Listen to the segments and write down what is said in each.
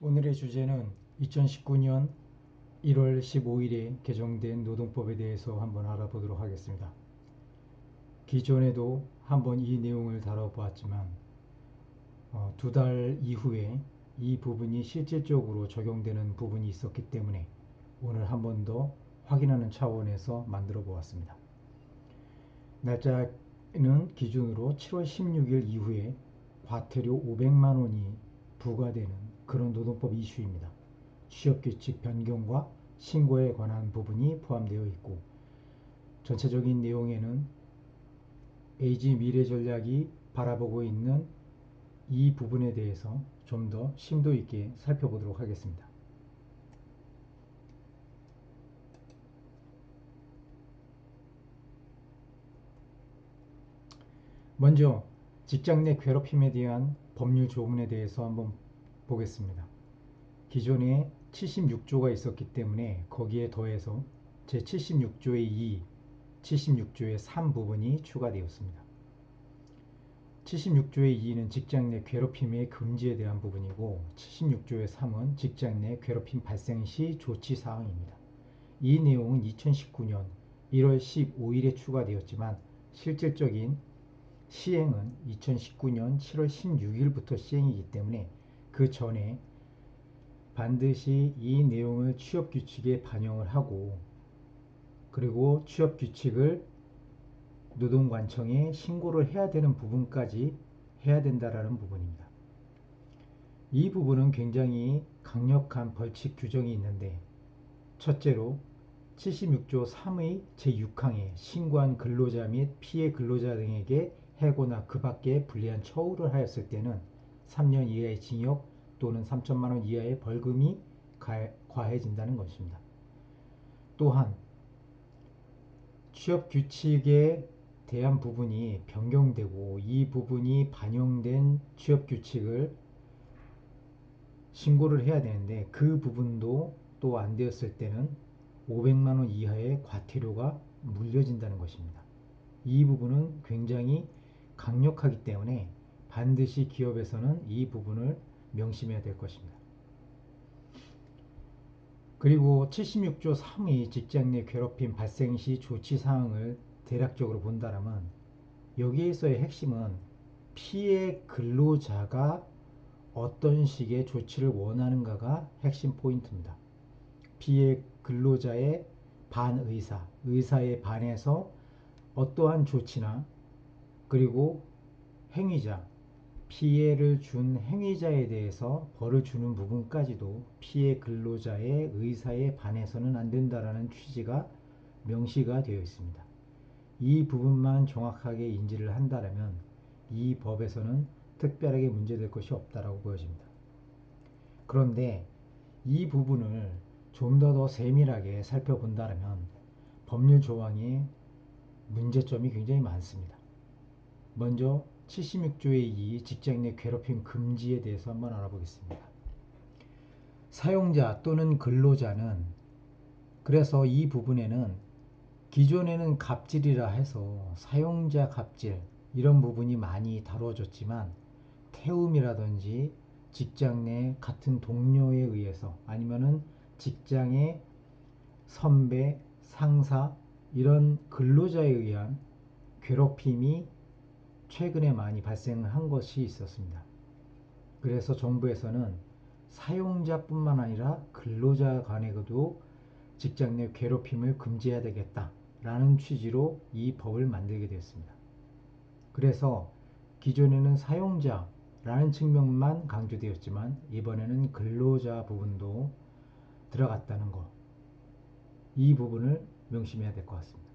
오늘의 주제는 2019년 1월 15일에 개정된 노동법에 대해서 한번 알아보도록 하겠습니다. 기존에도 한번 이 내용을 다뤄보았지만 2달 이후에 이 부분이 실질적으로 적용되는 부분이 있었기 때문에 오늘 한 번 더 확인하는 차원에서 만들어 보았습니다. 날짜는 기준으로 7월 16일 이후에 과태료 500만 원이 부과되는 그런 노동법 이슈입니다. 취업규칙 변경과 신고에 관한 부분이 포함되어 있고, 전체적인 내용에는 AG 미래전략이 바라보고 있는 이 부분에 대해서 좀 더 심도 있게 살펴보도록 하겠습니다. 먼저 직장 내 괴롭힘에 대한 법률 조문에 대해서 한번 보겠습니다. 기존에 76조가 있었기 때문에 거기에 더해서 제76조의 2, 76조의 3 부분이 추가되었습니다. 76조의 2는 직장 내 괴롭힘의 금지에 대한 부분이고, 76조의 3은 직장 내 괴롭힘 발생 시 조치 사항입니다. 이 내용은 2019년 1월 15일에 추가되었지만 실질적인 시행은 2019년 7월 16일부터 시행이기 때문에 그 전에 반드시 이 내용을 취업규칙에 반영을 하고, 그리고 취업규칙을 노동관청에 신고를 해야 되는 부분까지 해야 된다라는 부분입니다. 이 부분은 굉장히 강력한 벌칙 규정이 있는데, 첫째로 76조 3의 제6항에 신고한 근로자 및 피해 근로자 등에게 해고나 그 밖에 불리한 처우를 하였을 때는 3년 이하의 징역 또는 3천만 원 이하의 벌금이 과해진다는 것입니다. 또한 취업규칙에 대한 부분이 변경되고 이 부분이 반영된 취업규칙을 신고를 해야 되는데, 그 부분도 또 안 되었을 때는 500만 원 이하의 과태료가 물려진다는 것입니다. 이 부분은 굉장히 강력하기 때문에 반드시 기업에서는 이 부분을 명심해야 될 것입니다. 그리고 76조 3의 직장 내 괴롭힘 발생 시 조치 사항을 대략적으로 본다면, 여기에서의 핵심은 피해 근로자가 어떤 식의 조치를 원하는가가 핵심 포인트입니다. 피해 근로자의 반의사, 의사에 반해서 어떠한 조치나, 그리고 행위자, 피해를 준 행위자에 대해서 벌을 주는 부분까지도 피해 근로자의 의사에 반해서는 안 된다라는 취지가 명시가 되어 있습니다. 이 부분만 정확하게 인지를 한다면 이 법에서는 특별하게 문제될 것이 없다라고 보여집니다. 그런데 이 부분을 좀 더 세밀하게 살펴본다면 법률 조항에 문제점이 굉장히 많습니다. 먼저 76조의 2 직장 내 괴롭힘 금지에 대해서 한번 알아보겠습니다. 사용자 또는 근로자는, 그래서 이 부분에는 기존에는 갑질이라 해서 사용자 갑질 이런 부분이 많이 다루어졌지만, 태움이라든지 직장 내 같은 동료에 의해서, 아니면은 직장의 선배, 상사 이런 근로자에 의한 괴롭힘이 최근에 많이 발생한 것이 있었습니다. 그래서 정부에서는 사용자뿐만 아니라 근로자 간에도 직장 내 괴롭힘을 금지해야 되겠다라는 취지로 이 법을 만들게 되었습니다. 그래서 기존에는 사용자라는 측면만 강조되었지만 이번에는 근로자 부분도 들어갔다는 것, 이 부분을 명심해야 될 것 같습니다.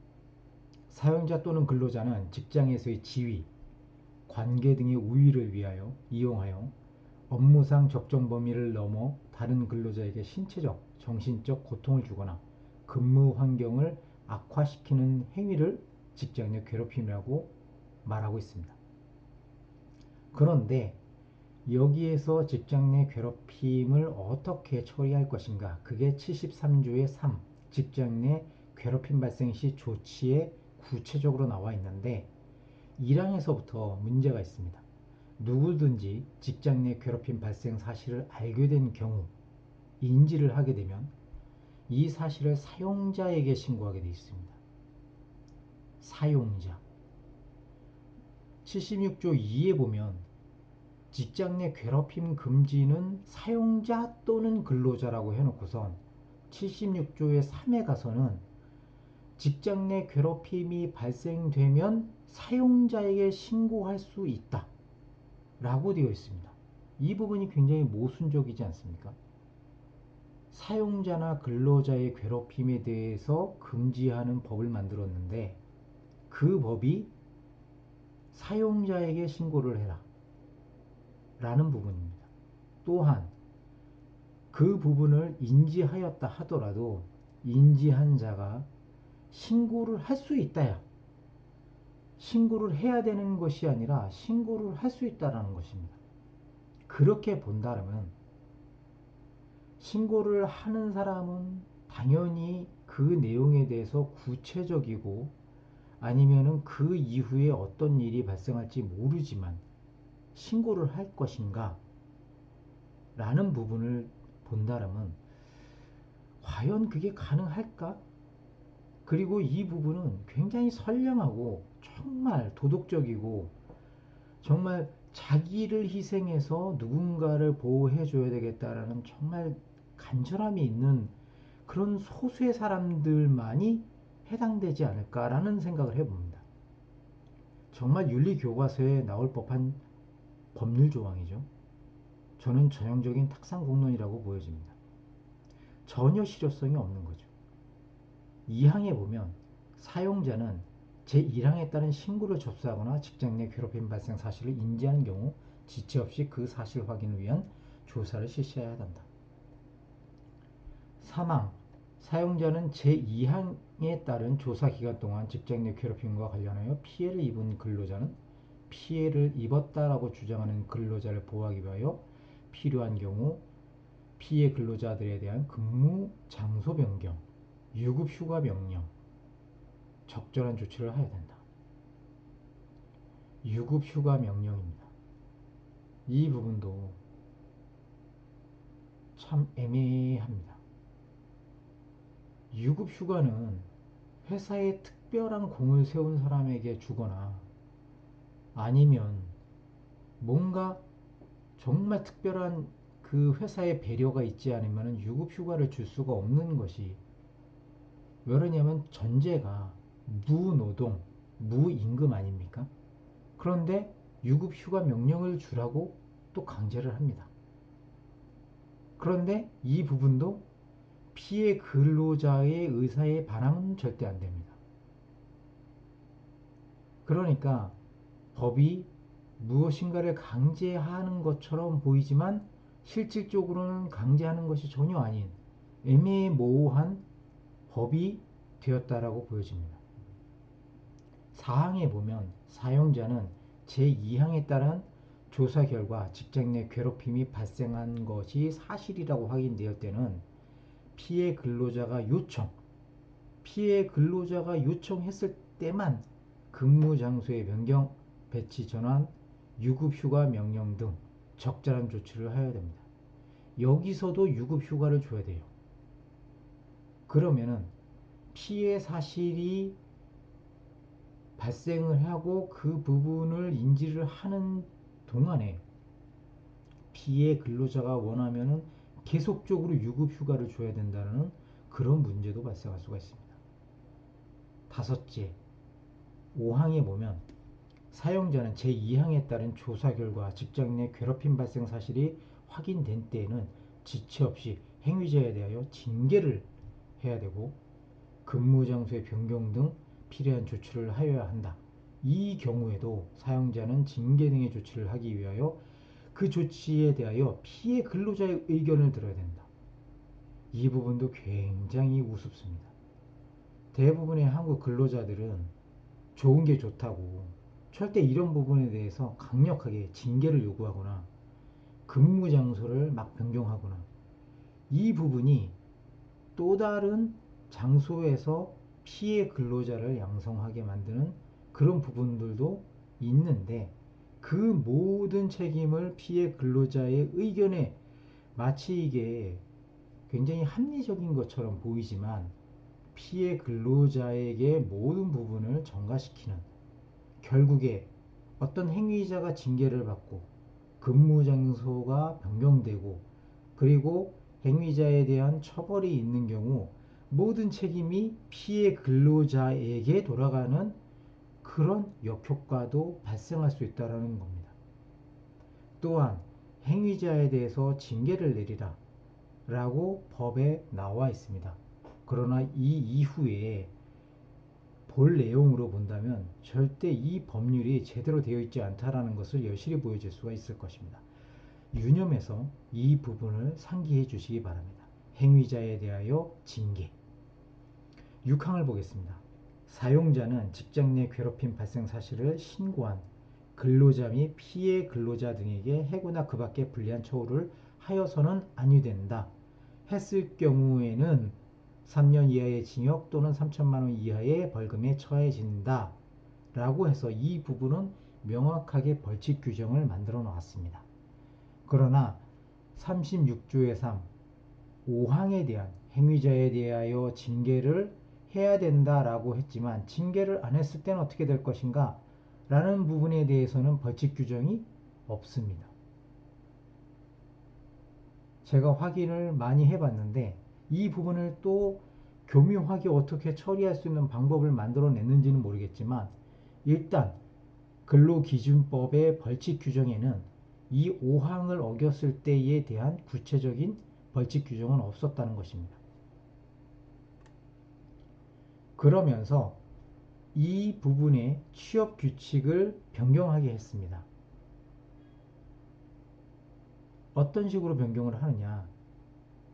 사용자 또는 근로자는 직장에서의 지위, 관계 등의 우위를 위하여 이용하여 업무상 적정 범위를 넘어 다른 근로자에게 신체적, 정신적 고통을 주거나 근무 환경을 악화시키는 행위를 직장 내 괴롭힘이라고 말하고 있습니다. 그런데 여기에서 직장 내 괴롭힘을 어떻게 처리할 것인가, 그게 73조의 3 직장 내 괴롭힘 발생 시 조치에 구체적으로 나와 있는데, 1항에서부터 문제가 있습니다. 누구든지 직장 내 괴롭힘 발생 사실을 알게 된 경우, 인지를 하게 되면 이 사실을 사용자에게 신고하게 되어 있습니다. 사용자. 76조 2에 보면 직장 내 괴롭힘 금지는 사용자 또는 근로자라고 해놓고선 76조의 3에 가서는 직장 내 괴롭힘이 발생되면 사용자에게 신고할 수 있다 라고 되어 있습니다. 이 부분이 굉장히 모순적이지 않습니까? 사용자나 근로자의 괴롭힘에 대해서 금지하는 법을 만들었는데 그 법이 사용자에게 신고를 해라 라는 부분입니다. 또한 그 부분을 인지하였다 하더라도 인지한 자가 신고를 할 수 있다야. 신고를 해야 되는 것이 아니라 신고를 할 수 있다라는 것입니다. 그렇게 본다면 신고를 하는 사람은 당연히 그 내용에 대해서 구체적이고 아니면은 그 이후에 어떤 일이 발생할지 모르지만 신고를 할 것인가 라는 부분을 본다면 과연 그게 가능할까? 그리고 이 부분은 굉장히 선량하고 정말 도덕적이고 정말 자기를 희생해서 누군가를 보호해 줘야 되겠다라는 정말 간절함이 있는 그런 소수의 사람들만이 해당되지 않을까라는 생각을 해봅니다. 정말 윤리교과서에 나올 법한 법률 조항이죠. 저는 전형적인 탁상공론이라고 보여집니다. 전혀 실효성이 없는 거죠. 2항에 보면 사용자는 제1항에 따른 신고를 접수하거나 직장 내 괴롭힘 발생 사실을 인지한 경우 지체 없이 그 사실 확인을 위한 조사를 실시해야 한다. 3항 사용자는 제2항에 따른 조사 기간 동안 직장 내 괴롭힘과 관련하여 피해를 입은 근로자는 피해를 입었다라고 주장하는 근로자를 보호하기 위하여 필요한 경우 피해 근로자들에 대한 근무 장소 변경, 유급 휴가 명령, 적절한 조치를 해야 된다. 유급 휴가 명령입니다. 이 부분도 참 애매합니다. 유급 휴가는 회사에 특별한 공을 세운 사람에게 주거나 아니면 뭔가 정말 특별한 그 회사의 배려가 있지 않으면 유급 휴가를 줄 수가 없는 것이 왜 그러냐면 전제가 무노동, 무임금 아닙니까? 그런데 유급 휴가 명령을 주라고 또 강제를 합니다. 그런데 이 부분도 피해 근로자의 의사에 반하면 절대 안 됩니다. 그러니까 법이 무엇인가를 강제하는 것처럼 보이지만 실질적으로는 강제하는 것이 전혀 아닌 애매모호한 법이 되었다라고 보여집니다. 4항에 보면 사용자는 제2항에 따른 조사 결과 직장 내 괴롭힘이 발생한 것이 사실이라고 확인되었을 때는 피해 근로자가 요청했을 때만 근무 장소의 변경, 배치 전환, 유급 휴가 명령 등 적절한 조치를 해야 됩니다. 여기서도 유급 휴가를 줘야 돼요. 그러면은 피해 사실이 발생을 하고 그 부분을 인지를 하는 동안에 피해 근로자가 원하면은 계속적으로 유급 휴가를 줘야 된다는 그런 문제도 발생할 수가 있습니다. 다섯째, 5항에 보면 사용자는 제2항에 따른 조사 결과 직장 내 괴롭힘 발생 사실이 확인된 때에는 지체 없이 행위자에 대하여 징계를 해야 되고 근무 장소의 변경 등 필요한 조치를 하여야 한다. 이 경우에도 사용자는 징계 등의 조치를 하기 위하여 그 조치에 대하여 피해 근로자의 의견을 들어야 된다. 이 부분도 굉장히 우습습니다. 대부분의 한국 근로자들은 좋은 게 좋다고 절대 이런 부분에 대해서 강력하게 징계를 요구하거나 근무 장소를 막 변경하거나 이 부분이 또 다른 장소에서 피해 근로자를 양성하게 만드는 그런 부분들도 있는데 그 모든 책임을 피해 근로자의 의견에, 마치 이게 굉장히 합리적인 것처럼 보이지만 피해 근로자에게 모든 부분을 전가시키는, 결국에 어떤 행위자가 징계를 받고 근무 장소가 변경되고 그리고 행위자에 대한 처벌이 있는 경우 모든 책임이 피해 근로자에게 돌아가는 그런 역효과도 발생할 수 있다는 겁니다. 또한 행위자에 대해서 징계를 내리라 라고 법에 나와 있습니다. 그러나 이 이후에 볼 내용으로 본다면 절대 이 법률이 제대로 되어 있지 않다라는 것을 여실히 보여줄 수가 있을 것입니다. 유념해서 이 부분을 상기해 주시기 바랍니다. 행위자에 대하여 징계. 6항을 보겠습니다. 사용자는 직장 내 괴롭힘 발생 사실을 신고한 근로자 및 피해 근로자 등에게 해고나 그 밖의 불리한 처우를 하여서는 아니 된다 했을 경우에는 3년 이하의 징역 또는 3천만 원 이하의 벌금에 처해진다 라고 해서 이 부분은 명확하게 벌칙 규정을 만들어 놓았습니다. 그러나 36조의 3, 5항에 대한 행위자에 대하여 징계를 해야 된다라고 했지만 징계를 안 했을 때는 어떻게 될 것인가 라는 부분에 대해서는 벌칙 규정이 없습니다. 제가 확인을 많이 해봤는데 이 부분을 또 교묘하게 어떻게 처리할 수 있는 방법을 만들어 냈는지는 모르겠지만 일단 근로기준법의 벌칙 규정에는 이 5항을 어겼을 때에 대한 구체적인 벌칙 규정은 없었다는 것입니다. 그러면서 이 부분의 취업 규칙을 변경하게 했습니다. 어떤 식으로 변경을 하느냐?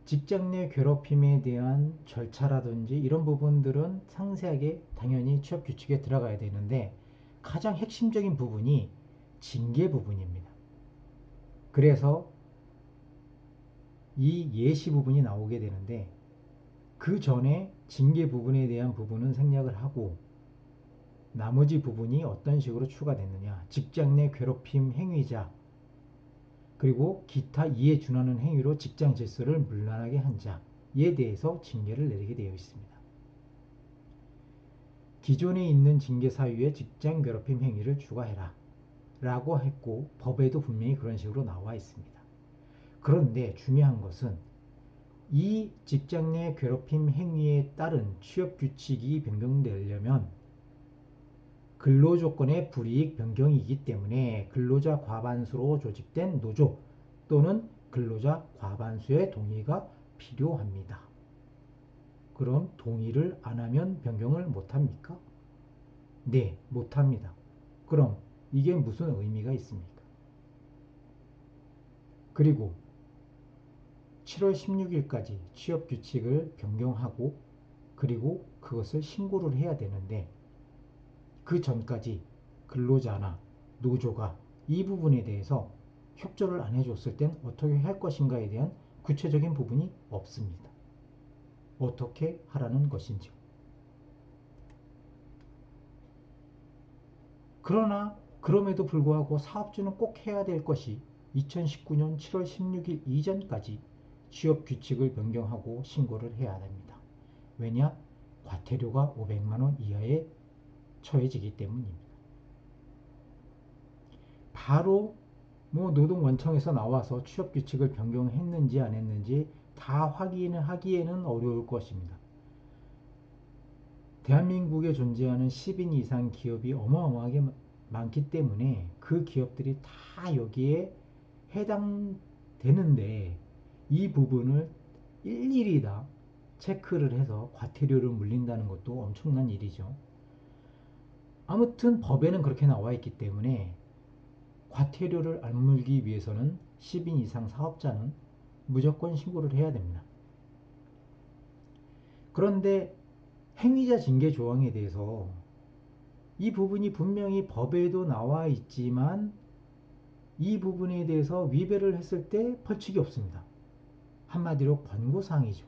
직장 내 괴롭힘에 대한 절차라든지 이런 부분들은 상세하게 당연히 취업 규칙에 들어가야 되는데 가장 핵심적인 부분이 징계 부분입니다. 그래서 이 예시 부분이 나오게 되는데 그 전에 징계 부분에 대한 부분은 생략을 하고 나머지 부분이 어떤 식으로 추가됐느냐, 직장 내 괴롭힘 행위자 그리고 기타 이에 준하는 행위로 직장 질서를 문란하게 한 자에 대해서 징계를 내리게 되어 있습니다. 기존에 있는 징계 사유에 직장 괴롭힘 행위를 추가해라 라고 했고 법에도 분명히 그런 식으로 나와 있습니다. 그런데 중요한 것은 이 직장 내 괴롭힘 행위에 따른 취업 규칙이 변경되려면 근로조건의 불이익 변경이기 때문에 근로자 과반수로 조직된 노조 또는 근로자 과반수의 동의가 필요합니다. 그럼 동의를 안 하면 변경을 못합니까? 네, 못합니다. 그럼 이게 무슨 의미가 있습니까? 그리고 7월 16일까지 취업 규칙을 변경하고 그리고 그것을 신고를 해야 되는데 그 전까지 근로자나 노조가 이 부분에 대해서 협조를 안 해줬을 땐 어떻게 할 것인가에 대한 구체적인 부분이 없습니다. 어떻게 하라는 것인지요. 그러나 그럼에도 불구하고 사업주는 꼭 해야 될 것이 2019년 7월 16일 이전까지 취업 규칙을 변경하고 신고를 해야 됩니다. 왜냐? 과태료가 500만 원 이하에 처해지기 때문입니다. 바로 노동원청에서 나와서 취업규칙을 변경했는지 안 했는지 다 확인을 하기에는 어려울 것입니다. 대한민국에 존재하는 10인 이상 기업이 어마어마하게 많기 때문에 그 기업들이 다 여기에 해당되는데 이 부분을 일일이 다 체크를 해서 과태료를 물린다는 것도 엄청난 일이죠. 아무튼 법에는 그렇게 나와 있기 때문에 과태료를 안 물기 위해서는 10인 이상 사업자는 무조건 신고를 해야 됩니다. 그런데 행위자 징계 조항에 대해서 이 부분이 분명히 법에도 나와 있지만 이 부분에 대해서 위배를 했을 때 벌칙이 없습니다. 한마디로 권고사항이죠.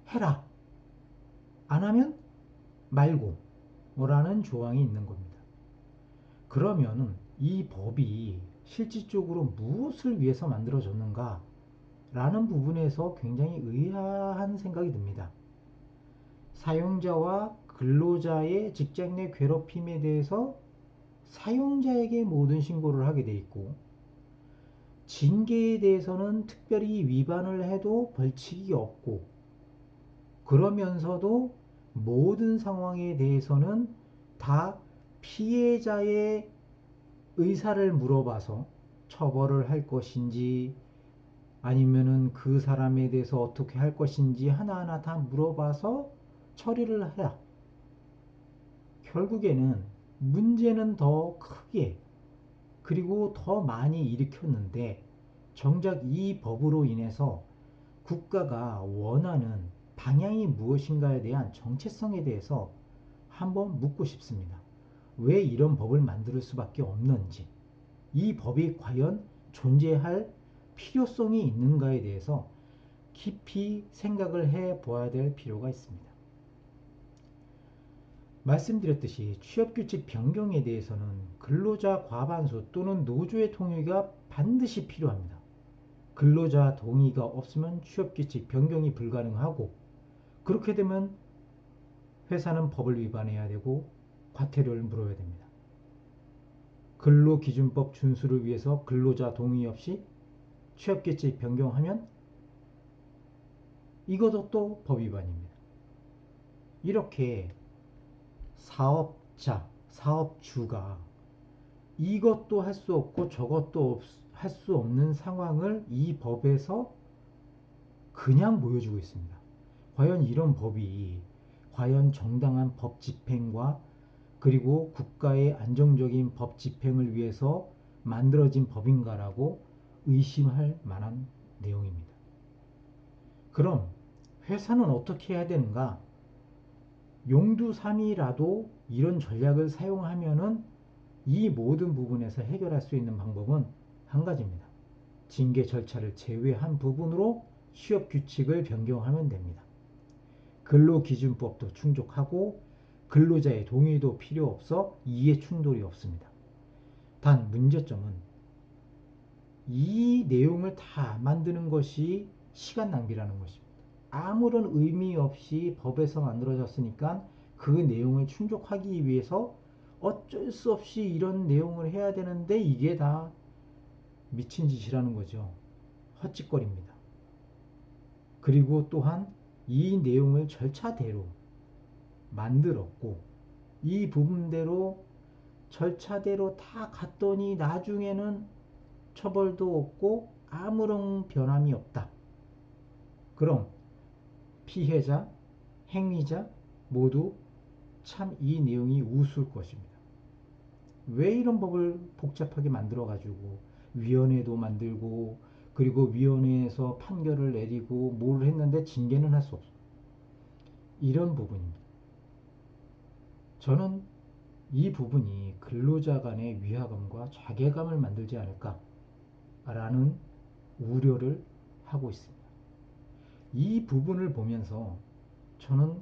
해라. 안 하면 말고 라는 조항이 있는 겁니다. 그러면 이 법이 실질적으로 무엇을 위해서 만들어졌는가 라는 부분에서 굉장히 의아한 생각이 듭니다. 사용자와 근로자의 직장 내 괴롭힘에 대해서 사용자에게 모든 신고를 하게 돼 있고, 징계에 대해서는 특별히 위반을 해도 벌칙이 없고, 그러면서도 모든 상황에 대해서는 다 피해자의 의사를 물어봐서 처벌을 할 것인지 아니면은 그 사람에 대해서 어떻게 할 것인지 하나하나 다 물어봐서 처리를 해야 결국에는 문제는 더 크게 그리고 더 많이 일으켰는데, 정작 이 법으로 인해서 국가가 원하는 방향이 무엇인가에 대한 정체성에 대해서 한번 묻고 싶습니다. 왜 이런 법을 만들 수밖에 없는지, 이 법이 과연 존재할 필요성이 있는가에 대해서 깊이 생각을 해 보아야 될 필요가 있습니다. 말씀드렸듯이 취업규칙 변경에 대해서는 근로자 과반수 또는 노조의 동의가 반드시 필요합니다. 근로자 동의가 없으면 취업규칙 변경이 불가능하고, 그렇게 되면 회사는 법을 위반해야 되고 과태료를 물어야 됩니다. 근로기준법 준수를 위해서 근로자 동의 없이 취업규칙 변경하면 이것도 또 법 위반입니다. 이렇게 사업자, 사업주가 이것도 할 수 없고 저것도 할 수 없는 상황을 이 법에서 그냥 보여주고 있습니다. 과연 이런 법이 과연 정당한 법 집행과 그리고 국가의 안정적인 법 집행을 위해서 만들어진 법인가라고 의심할 만한 내용입니다. 그럼 회사는 어떻게 해야 되는가? 용두삼이라도 이런 전략을 사용하면은 이 모든 부분에서 해결할 수 있는 방법은 한 가지입니다. 징계 절차를 제외한 부분으로 취업 규칙을 변경하면 됩니다. 근로기준법도 충족하고 근로자의 동의도 필요 없어 이해 충돌이 없습니다. 단 문제점은 이 내용을 다 만드는 것이 시간 낭비라는 것입니다. 아무런 의미 없이 법에서 만들어졌으니까 그 내용을 충족하기 위해서 어쩔 수 없이 이런 내용을 해야 되는데, 이게 다 미친 짓이라는 거죠. 헛짓거리입니다. 그리고 또한 이 내용을 절차대로 만들었고 이 부분대로 절차대로 다 갔더니 나중에는 처벌도 없고 아무런 변함이 없다. 그럼 피해자, 행위자 모두 참 이 내용이 우스울 것입니다. 왜 이런 법을 복잡하게 만들어 가지고 위원회도 만들고 그리고 위원회에서 판결을 내리고 뭘 했는데 징계는 할 수 없어. 이런 부분입니다. 저는 이 부분이 근로자 간의 위화감과 자괴감을 만들지 않을까라는 우려를 하고 있습니다. 이 부분을 보면서 저는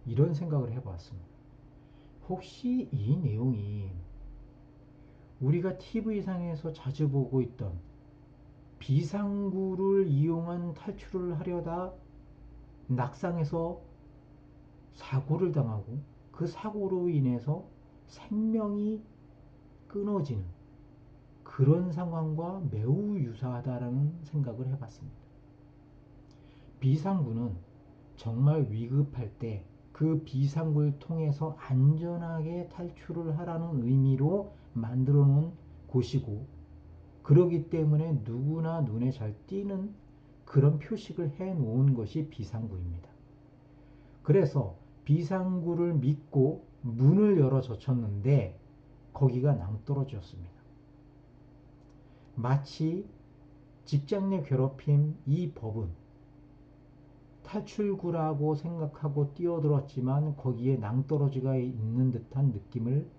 이런 생각을 해봤습니다. 혹시 이 내용이 우리가 TV상에서 자주 보고 있던 비상구를 이용한 탈출을 하려다 낙상해서 사고를 당하고 그 사고로 인해서 생명이 끊어지는 그런 상황과 매우 유사하다라는 생각을 해봤습니다. 비상구는 정말 위급할 때 그 비상구를 통해서 안전하게 탈출을 하라는 의미로 만들어 놓은 곳이고, 그러기 때문에 누구나 눈에 잘 띄는 그런 표식을 해 놓은 것이 비상구입니다. 그래서 비상구를 믿고 문을 열어 젖혔는데 거기가 낭떠러지였습니다. 마치 직장 내 괴롭힘 이 법은 탈출구라고 생각하고 뛰어들었지만 거기에 낭떠러지가 있는 듯한 느낌을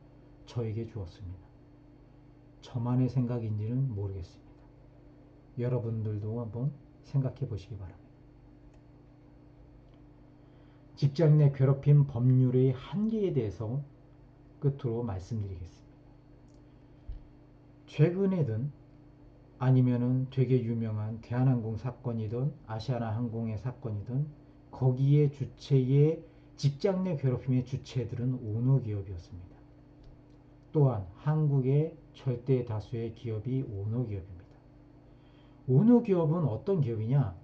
저에게 주었습니다. 저만의 생각인지는 모르겠습니다. 여러분들도 한번 생각해 보시기 바랍니다. 직장 내 괴롭힘 법률의 한계에 대해서 끝으로 말씀드리겠습니다. 최근에든 아니면은 되게 유명한 대한항공 사건이든 아시아나항공의 사건이든 거기에 주체의 직장 내 괴롭힘의 주체들은 오너 기업이었습니다. 또한 한국의 절대 다수의 기업이 오너 기업입니다. 오너 기업은 어떤 기업이냐?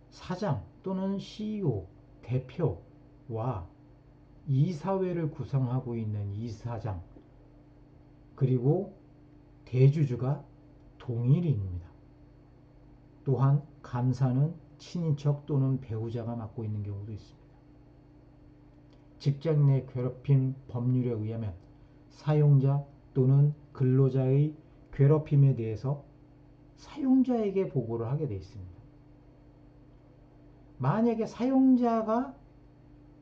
사장 또는 CEO, 대표와 이사회를 구성하고 있는 이사장 그리고 대주주가 동일인입니다. 또한 감사는 친인척 또는 배우자가 맡고 있는 경우도 있습니다. 직장 내 괴롭힘 법률에 의하면 사용자 또는 근로자의 괴롭힘에 대해서 사용자에게 보고를 하게 되어 있습니다. 만약에 사용자가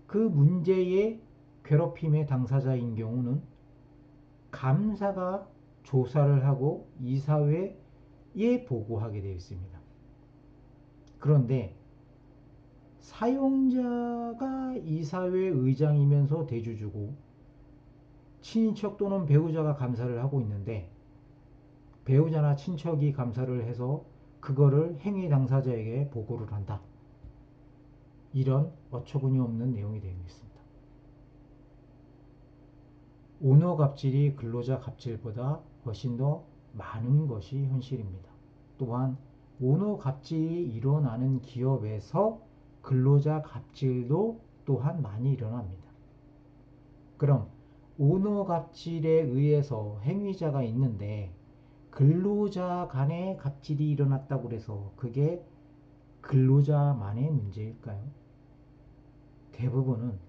그 문제의 괴롭힘의 당사자인 경우는 감사가 조사를 하고 이사회에 보고하게 되어 있습니다. 그런데 사용자가 이사회 의장이면서 대주주고 친인척 또는 배우자가 감사를 하고 있는데 배우자나 친척이 감사를 해서 그거를 행위 당사자에게 보고를 한다. 이런 어처구니 없는 내용이 되어 있습니다. 오너 갑질이 근로자 갑질보다 훨씬 더 많은 것이 현실입니다. 또한 오너 갑질이 일어나는 기업에서 근로자 갑질도 또한 많이 일어납니다. 그럼 오너 갑질에 의해서 행위자가 있는데 근로자 간의 갑질이 일어났다고 해서 그게 근로자만의 문제일까요? 대부분은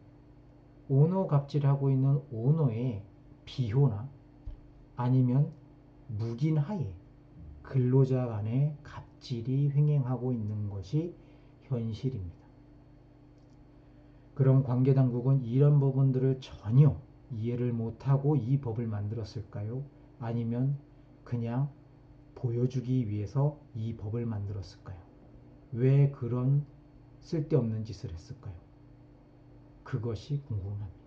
오너 갑질하고 있는 오너의 비호나 아니면 묵인하에 근로자 간의 갑질이 횡행하고 있는 것이 현실입니다. 그럼 관계당국은 이런 부분들을 전혀 이해를 못하고 이 법을 만들었을까요? 아니면 그냥 보여주기 위해서 이 법을 만들었을까요? 왜 그런 쓸데없는 짓을 했을까요? 그것이 궁금합니다.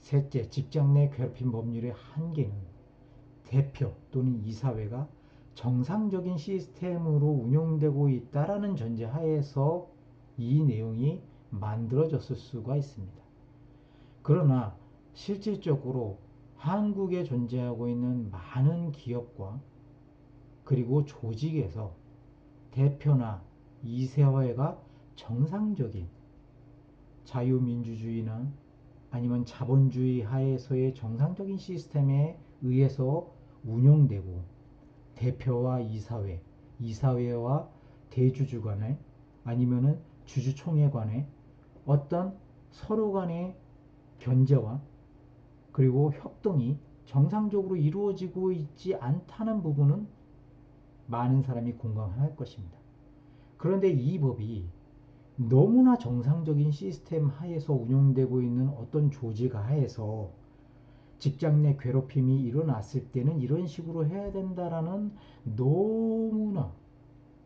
셋째, 직장 내 괴롭힘 법률의 한계는 대표 또는 이사회가 정상적인 시스템으로 운영되고 있다라는 전제 하에서 이 내용이 만들어졌을 수가 있습니다. 그러나 실질적으로 한국에 존재하고 있는 많은 기업과 그리고 조직에서 대표나 이사회가 정상적인 자유민주주의나 아니면 자본주의 하에서의 정상적인 시스템에 의해서 운영되고 대표와 이사회, 이사회와 대주주 간에 아니면은 주주총회 간에 어떤 서로 간의 견제와 그리고 협동이 정상적으로 이루어지고 있지 않다는 부분은 많은 사람이 공감할 것입니다. 그런데 이 법이 너무나 정상적인 시스템 하에서 운영되고 있는 어떤 조직 하에서 직장 내 괴롭힘이 일어났을 때는 이런 식으로 해야 된다라는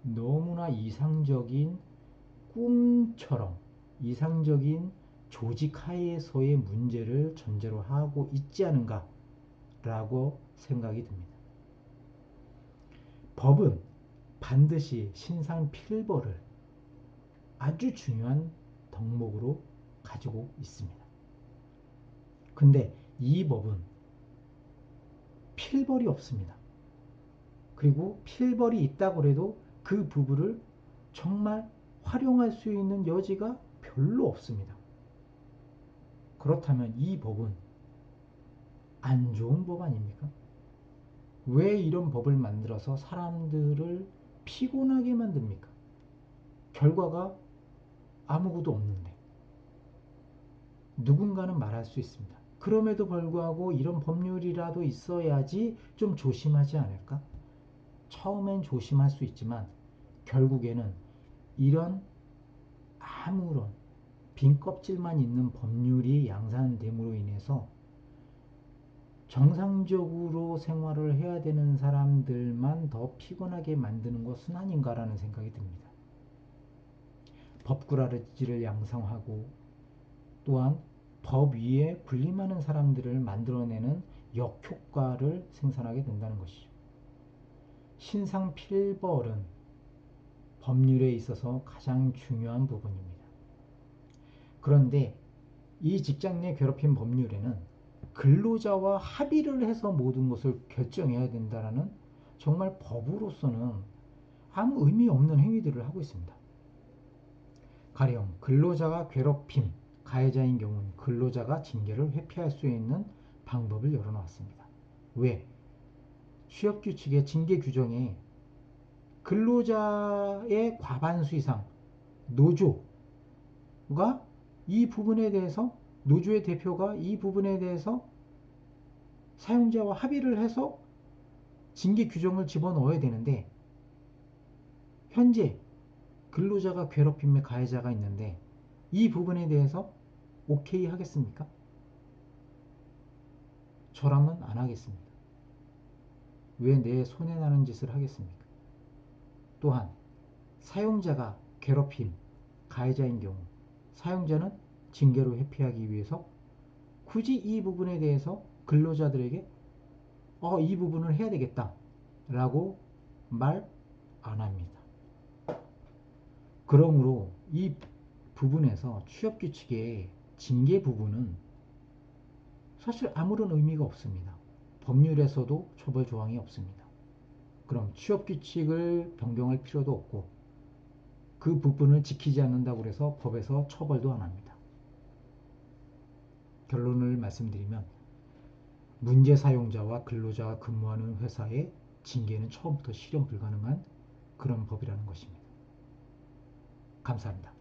너무나 이상적인 꿈처럼 이상적인 조직 하에서의 문제를 전제로 하고 있지 않은가라고 생각이 듭니다. 법은 반드시 신상 필벌을 아주 중요한 덕목으로 가지고 있습니다. 근데 이 법은 필벌이 없습니다. 그리고 필벌이 있다고 해도 그 부분을 정말 활용할 수 있는 여지가 별로 없습니다. 그렇다면 이 법은 안 좋은 법 아닙니까? 왜 이런 법을 만들어서 사람들을 피곤하게 만듭니까? 결과가 아무것도 없는데 누군가는 말할 수 있습니다. 그럼에도 불구하고 이런 법률이라도 있어야지 좀 조심하지 않을까? 처음엔 조심할 수 있지만 결국에는 이런 아무런 빈 껍질만 있는 법률이 양산됨으로 인해서 정상적으로 생활을 해야 되는 사람들만 더 피곤하게 만드는 것은 아닌가라는 생각이 듭니다. 법꾸라지를 양성하고 또한 법 위에 군림하는 사람들을 만들어내는 역효과를 생산하게 된다는 것이죠. 신상 필벌은 법률에 있어서 가장 중요한 부분입니다. 그런데 이 직장 내 괴롭힘 법률에는 근로자와 합의를 해서 모든 것을 결정해야 된다는 정말 법으로서는 아무 의미 없는 행위들을 하고 있습니다. 가령 근로자가 괴롭힘 가해자인 경우는 근로자가 징계를 회피할 수 있는 방법을 열어놓았습니다. 왜? 취업규칙의 징계 규정에 근로자의 과반수 이상 노조가 이 부분에 대해서 노조의 대표가 이 부분에 대해서 사용자와 합의를 해서 징계 규정을 집어넣어야 되는데 현재 근로자가 괴롭힘의 가해자가 있는데 이 부분에 대해서 오케이 하겠습니까? 저라면 안 하겠습니다. 왜 내 손해나는 짓을 하겠습니까? 또한 사용자가 괴롭힘 가해자인 경우 사용자는 징계로 회피하기 위해서 굳이 이 부분에 대해서 근로자들에게 이 부분을 해야 되겠다 라고 말 안 합니다. 그러므로 이 부분에서 취업규칙의 징계 부분은 사실 아무런 의미가 없습니다. 법률에서도 처벌 조항이 없습니다. 그럼 취업규칙을 변경할 필요도 없고 그 부분을 지키지 않는다고 해서 법에서 처벌도 안 합니다. 결론을 말씀드리면 문제 사용자와 근로자가 근무하는 회사의 징계는 처음부터 실현 불가능한 그런 법이라는 것입니다. 감사합니다.